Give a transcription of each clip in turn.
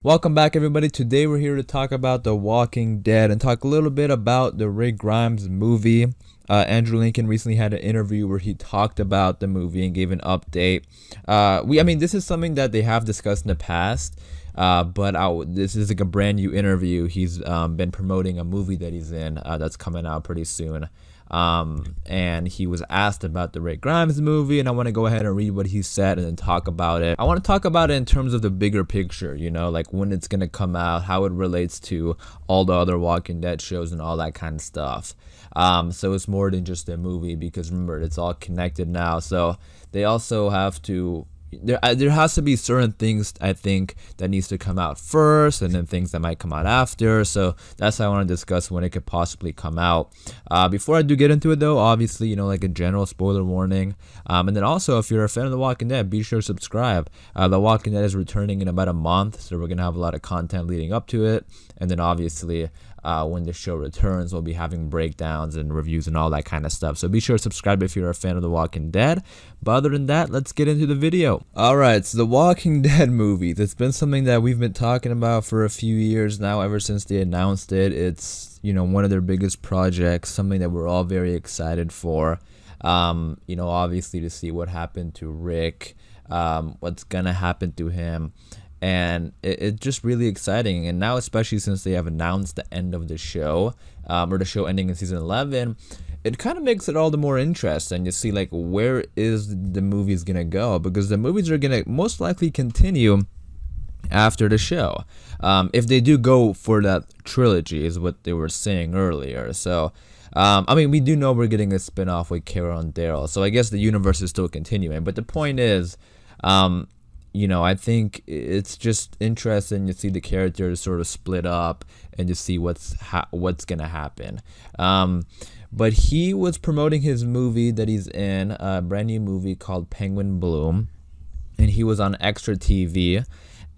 Welcome back, everybody. Today we're here to talk about The Walking Dead and talk a little bit about the Rick Grimes movie. Andrew Lincoln recently had an interview where he talked about the movie and gave an update. This is something that they have discussed in the past, but this is like a brand new interview. He's been promoting a movie that he's in that's coming out pretty soon. And he was asked about the Rick Grimes movie, and I want to go ahead and read what he said and then talk about it. I want to talk about it in terms of the bigger picture, like when it's going to come out, how it relates to all the other Walking Dead shows and all that kind of stuff. So it's more than just a movie, because remember, it's all connected now. So they also have to, there has to be certain things, I think, that needs to come out first, and then things that might come out after. So that's what I want to discuss when it could possibly come out. Before I do get into it, though, obviously, like a general spoiler warning. And then also, if you're a fan of The Walking Dead, be sure to subscribe. The Walking Dead is returning in about a month, so we're gonna have a lot of content leading up to it. And then obviously, when the show returns, we'll be having breakdowns and reviews and all that kind of stuff. So be sure to subscribe if you're a fan of The Walking Dead. But other than that, let's get into the video. Alright, so The Walking Dead movies. It's been something that we've been talking about for a few years now, ever since they announced it. It's, one of their biggest projects, something that we're all very excited for. Obviously to see what happened to Rick, what's gonna happen to him. And it's just really exciting. And now, especially since they have announced the end of the show, or the show ending in season 11, it kind of makes it all the more interesting. You see, like, where is the movies gonna go? Because the movies are gonna most likely continue after the show, if they do go for that trilogy, is what they were saying earlier. So we do know we're getting a spin-off with Carol and Daryl, so I guess the universe is still continuing. But the point is, I think it's just interesting to see the characters sort of split up and to see what's gonna happen. But he was promoting his movie that he's in, a brand new movie called Penguin Bloom, and he was on Extra TV,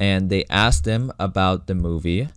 and they asked him about the movie.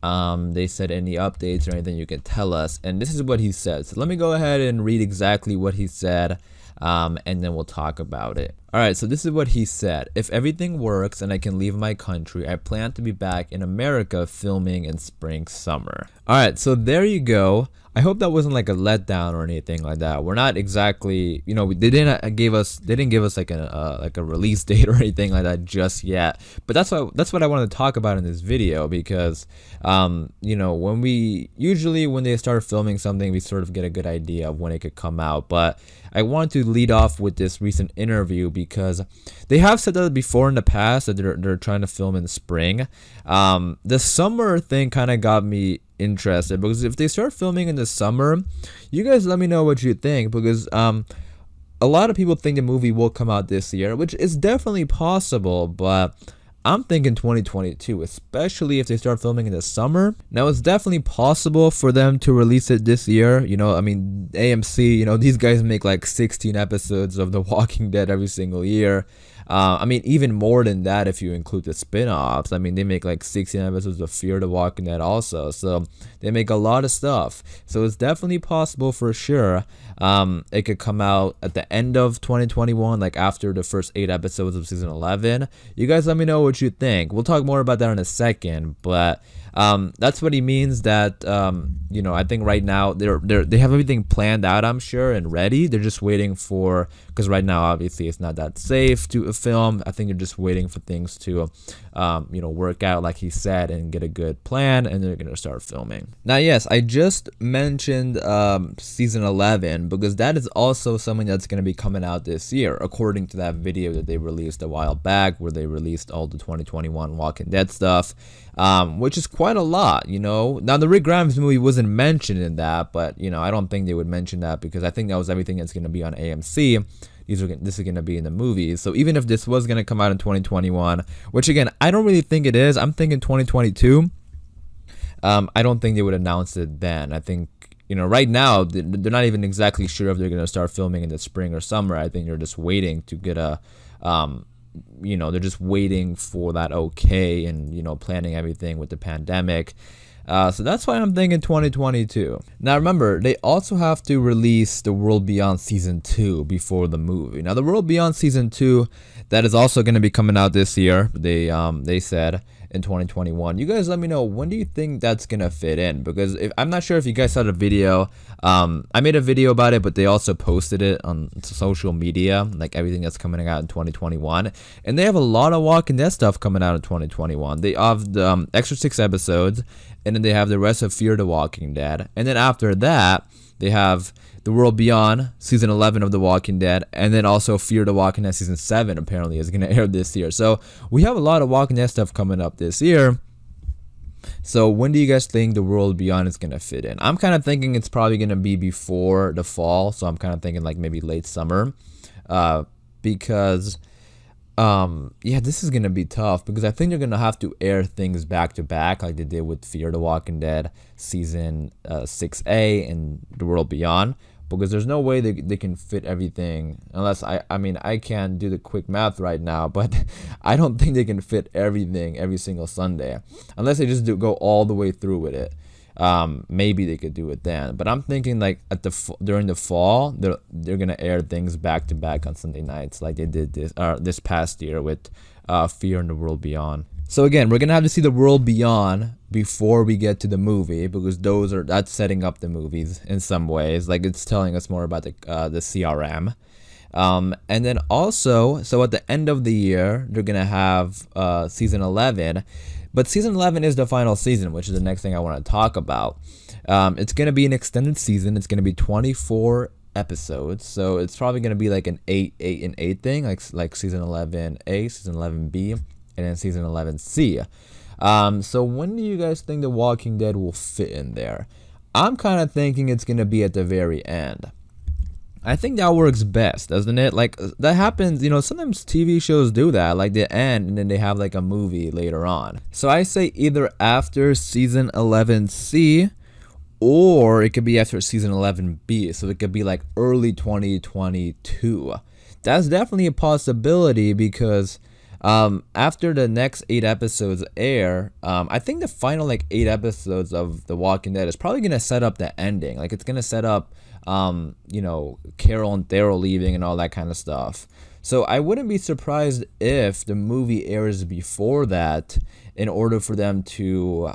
They said, any updates or anything you can tell us, and this is what he said. So let me go ahead and read exactly what he said, and then we'll talk about it. Alright, so this is what he said. If everything works and I can leave my country, I plan to be back in America filming in spring, summer. Alright, so there you go. I hope that wasn't like a letdown or anything like that. We're not exactly, they didn't give us like a release date or anything like that just yet. But that's what I wanted to talk about in this video, because when they start filming something, we sort of get a good idea of when it could come out. But I wanted to lead off with this recent interview because they have said that before in the past, that they're trying to film in the spring. The summer thing kind of got me interested, because if they start filming in the summer, you guys let me know what you think, because a lot of people think the movie will come out this year, which is definitely possible, but I'm thinking 2022, especially if they start filming in the summer. Now, it's definitely possible for them to release it this year. AMC, these guys make like 16 episodes of The Walking Dead every single year. Even more than that if you include the spin-offs. They make like 16 episodes of Fear the Walking Dead also. So they make a lot of stuff. So it's definitely possible for sure. It could come out at the end of 2021, like after the first 8 episodes of season 11. You guys let me know what you think. We'll talk more about that in a second, but that's what he means, that I think right now they have everything planned out, I'm sure, and ready. They're just waiting for, because right now obviously it's not that safe to film. I think they're just waiting for things to work out, like he said, and get a good plan, and they're gonna start filming. Now, yes, I just mentioned season 11, because that is also something that's gonna be coming out this year, according to that video that they released a while back, where they released all the 2021 Walking Dead stuff, which is quite a lot. Now, the Rick Grimes movie wasn't mentioned in that, but I don't think they would mention that, because I think that was everything that's gonna be on AMC. This is going to be in the movies. So even if this was going to come out in 2021, which again, I don't really think it is. I'm thinking 2022. I don't think they would announce it then. I think, right now, they're not even exactly sure if they're going to start filming in the spring or summer. I think they're just waiting to get they're just waiting for that okay, and, planning everything with the pandemic. So that's why I'm thinking 2022. Now remember, they also have to release The World Beyond Season 2 before the movie. Now The World Beyond Season 2, that is also going to be coming out this year, they said. in 2021. You guys let me know, when do you think that's gonna fit in? Because I'm not sure if you guys saw the video. I made a video about it, but they also posted it on social media, like everything that's coming out in 2021. And they have a lot of Walking Dead stuff coming out in 2021. They have the extra 6 episodes, and then they have the rest of Fear the Walking Dead. And then after that, they have The World Beyond, season 11 of The Walking Dead, and then also Fear the Walking Dead season 7 apparently is going to air this year. So we have a lot of Walking Dead stuff coming up this year. So when do you guys think The World Beyond is going to fit in? I'm kind of thinking it's probably going to be before the fall, so I'm kind of thinking like maybe late summer, because yeah, this is gonna be tough, because I think they're gonna have to air things back to back like they did with Fear the Walking Dead season 6A and The World Beyond, because there's no way they can fit everything, unless I mean, I can't do the quick math right now, but I don't think they can fit everything every single Sunday, unless they just go all the way through with it. Maybe they could do it then, but I'm thinking like during the fall they're gonna air things back to back on Sunday nights like they did this past year with Fear and The World Beyond. So again, we're gonna have to see The World Beyond before we get to the movie, because that's setting up the movies in some ways, like it's telling us more about the CRM. And then also, so at the end of the year they're gonna have season 11. But season 11 is the final season, which is the next thing I want to talk about. It's going to be an extended season. It's going to be 24 episodes. So it's probably going to be like an 8 thing, like season 11A, season 11B, and then season 11C. So when do you guys think The Walking Dead will fit in there? I'm kind of thinking it's going to be at the very end. I think that works best, doesn't it? Like, that happens, sometimes TV shows do that, like they end and then they have like a movie later on. So I say either after season 11C, or it could be after season 11B, so it could be like early 2022. That's definitely a possibility, because after the next 8 episodes air, I think the final like 8 episodes of The Walking Dead is probably gonna set up the ending. Like, it's gonna set up Carol and Daryl leaving and all that kind of stuff. So I wouldn't be surprised if the movie airs before that, in order for them to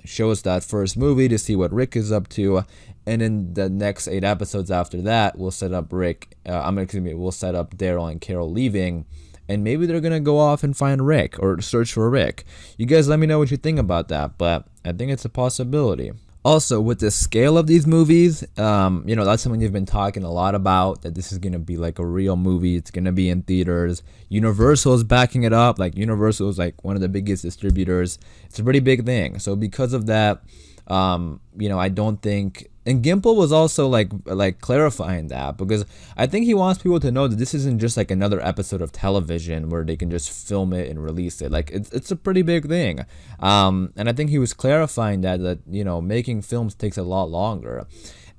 show us that first movie to see what Rick is up to, and then the next 8 episodes after that will set up we'll set up Daryl and Carol leaving, and maybe they're gonna go off and find Rick or search for Rick. You guys let me know what you think about that, but I think it's a possibility. Also, with the scale of these movies, that's something they've been talking a lot about, that this is going to be like a real movie. It's going to be in theaters. Universal is backing it up. Like, Universal is like one of the biggest distributors. It's a pretty big thing. So because of that, I don't think... And Gimple was also like clarifying that, because I think he wants people to know that this isn't just like another episode of television where they can just film it and release it. Like, it's a pretty big thing. And I think he was clarifying that making films takes a lot longer.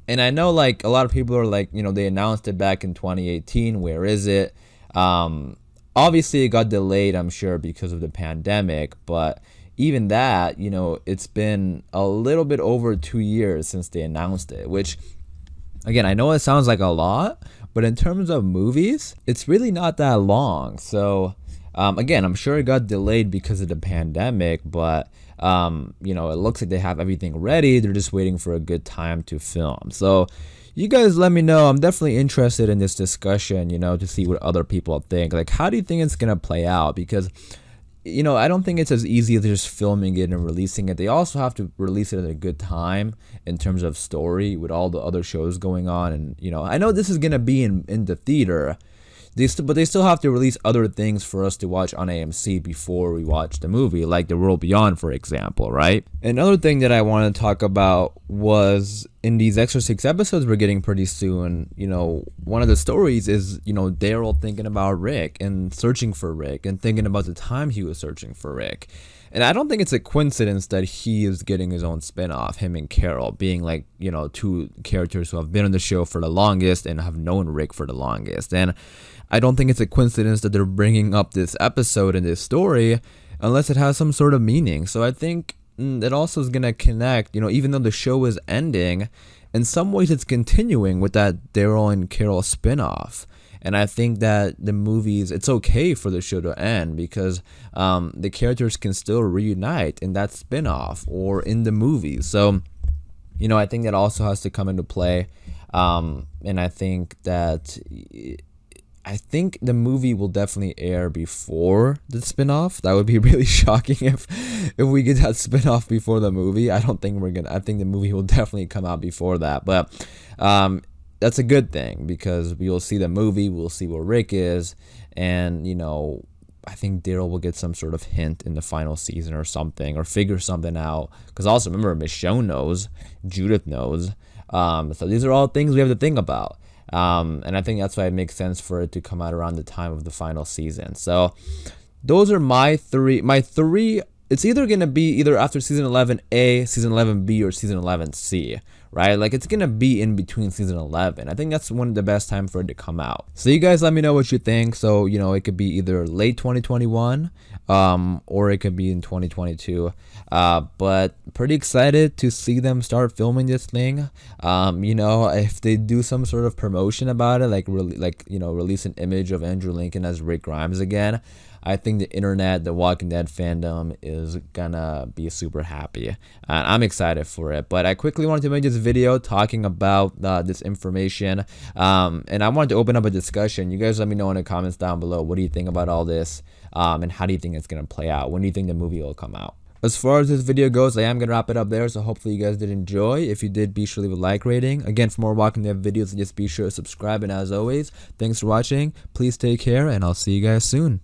And I know like a lot of people are like, they announced it back in 2018. Where is it? Obviously it got delayed, I'm sure, because of the pandemic, but even that, it's been a little bit over 2 years since they announced it, which, again, I know it sounds like a lot, but in terms of movies, it's really not that long. So, again, I'm sure it got delayed because of the pandemic, but, it looks like they have everything ready. They're just waiting for a good time to film. So, you guys let me know. I'm definitely interested in this discussion, to see what other people think. Like, how do you think it's going to play out? Because I don't think it's as easy as just filming it and releasing it. They also have to release it at a good time in terms of story, with all the other shows going on. And, I know this is going to be in the theater, but they still have to release other things for us to watch on AMC before we watch the movie, like The World Beyond, for example, right? Another thing that I want to talk about was, in these extra 6 episodes we're getting pretty soon, one of the stories is, Daryl thinking about Rick and searching for Rick and thinking about the time he was searching for Rick. And I don't think it's a coincidence that he is getting his own spinoff, him and Carol being like, 2 characters who have been on the show for the longest and have known Rick for the longest. And I don't think it's a coincidence that they're bringing up this episode and this story unless it has some sort of meaning. So I think it also is going to connect, even though the show is ending, in some ways it's continuing with that Daryl and Carol spinoff. And I think that the movies, it's okay for the show to end because the characters can still reunite in that spin-off or in the movies. So, you know, I think that also has to come into play. And I think that the movie will definitely air before the spin-off. That would be really shocking if we get that spin-off before the movie. I think the movie will definitely come out before that. But that's a good thing because we'll see the movie, we'll see where Rick is, and, you know, I think Daryl will get some sort of hint in the final season or something, or figure something out. Because also remember, Michonne knows, Judith knows. So these are all things we have to think about. And I think that's why it makes sense for it to come out around the time of the final season. So those are my three. It's either going to be either after season 11A, season 11B, or season 11C, right? Like, it's going to be in between season 11. I think that's one of the best time for it to come out. So you guys let me know what you think. So, you know, it could be either late 2021, or it could be in 2022. But pretty excited to see them start filming this thing. You know, if they do some sort of promotion about it, release an image of Andrew Lincoln as Rick Grimes again, I think the internet, the Walking Dead fandom is gonna be super happy. And I'm excited for it. But I quickly wanted to make this video talking about this information. And I wanted to open up a discussion. You guys let me know in the comments down below. What do you think about all this? And how do you think it's gonna play out? When do you think the movie will come out? As far as this video goes, I am going to wrap it up there, so hopefully you guys did enjoy. If you did, be sure to leave a like rating. Again, for more Walking Dead videos, just be sure to subscribe. And as always, thanks for watching. Please take care, and I'll see you guys soon.